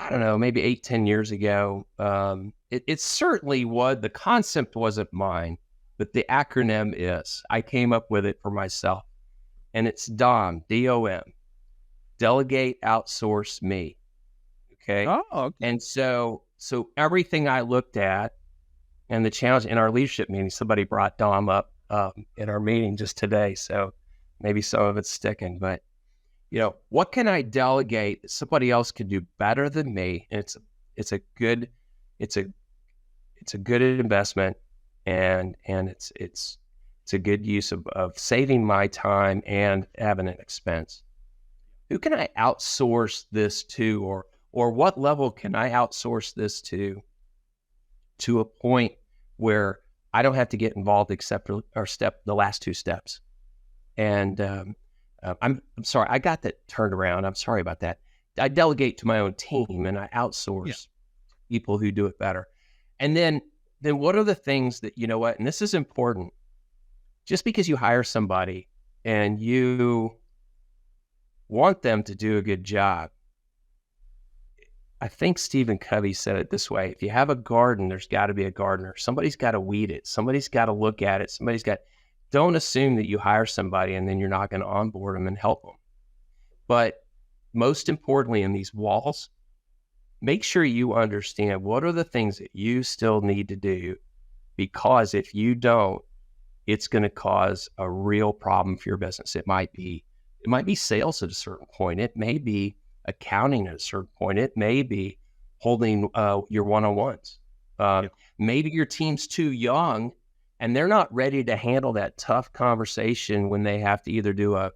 I don't know, maybe 8, 10 years ago. It certainly was, the concept wasn't mine, but the acronym is. I came up with it for myself, and it's DOM, D-O-M, Delegate Outsource Me. Okay. Oh, okay. And so everything I looked at, and the challenge in our leadership meeting, somebody brought Dom up in our meeting just today. So maybe some of it's sticking, but what can I delegate that somebody else could do better than me? And it's a good investment, and it's a good use of saving my time and having an expense. Who can I outsource this to, or what level can I outsource this to a point where I don't have to get involved except for the last two steps? And I'm sorry, I got that turned around. I'm sorry about that. I delegate to my own team, and I outsource people who do it better. And then what are the things that, and this is important, just because you hire somebody and you want them to do a good job, I think Stephen Covey said it this way: if you have a garden, there's got to be a gardener. Somebody's got to weed it. Somebody's got to look at it. Don't assume that you hire somebody and then you're not going to onboard them and help them. But most importantly, in these walls, make sure you understand what are the things that you still need to do, because if you don't, it's going to cause a real problem for your business. It might be sales at a certain point. It may be accounting at a certain point. It may be holding your one-on-ones. Maybe your team's too young and they're not ready to handle that tough conversation when they have to either do a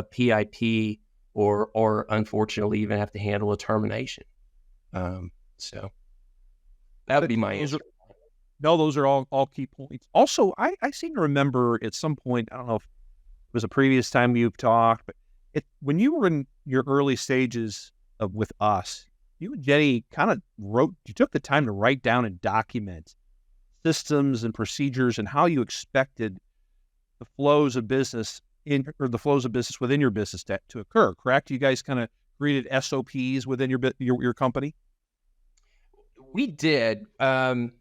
PIP or unfortunately even have to handle a termination. So that would be my answer. No, those are all key points. Also, I seem to remember at some point, I don't know if it was a previous time you've talked, but when you were in your early stages with us, you and Jeni you took the time to write down and document systems and procedures and how you expected the flows of business within your business to occur, correct? You guys kind of created SOPs within your company? We did. One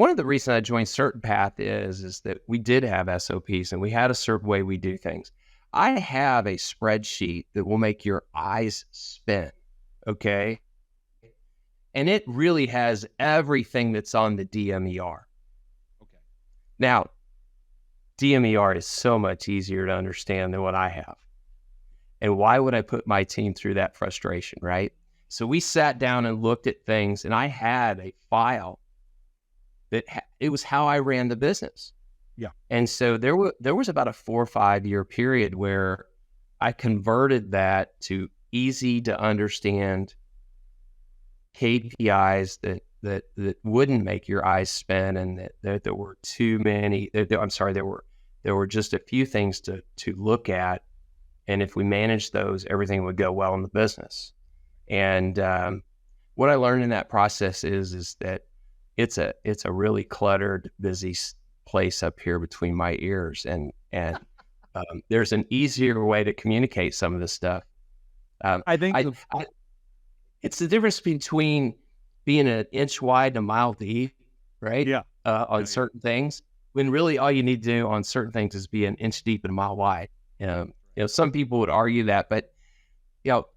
of the reasons I joined CertainPath is that we did have SOPs and we had a certain way we do things. I have a spreadsheet that will make your eyes spin, okay? And it really has everything that's on the DMER. Okay. Now, DMER is so much easier to understand than what I have. And why would I put my team through that frustration, right? So we sat down and looked at things, and I had a file that it was how I ran the business. Yeah. And so there was about a 4 or 5 year period where I converted that to easy to understand KPIs that wouldn't make your eyes spin, and that there were too many. There were just a few things to look at, and if we managed those, everything would go well in the business. And what I learned in that process is that it's a really cluttered, busy place up here between my ears, and there's an easier way to communicate some of this stuff. I think it's the difference between being an inch wide and a mile deep, right? Yeah. On certain things, when really all you need to do on certain things is be an inch deep and a mile wide. Some people would argue that, but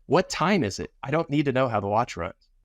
what time is it? I don't need to know how the watch runs.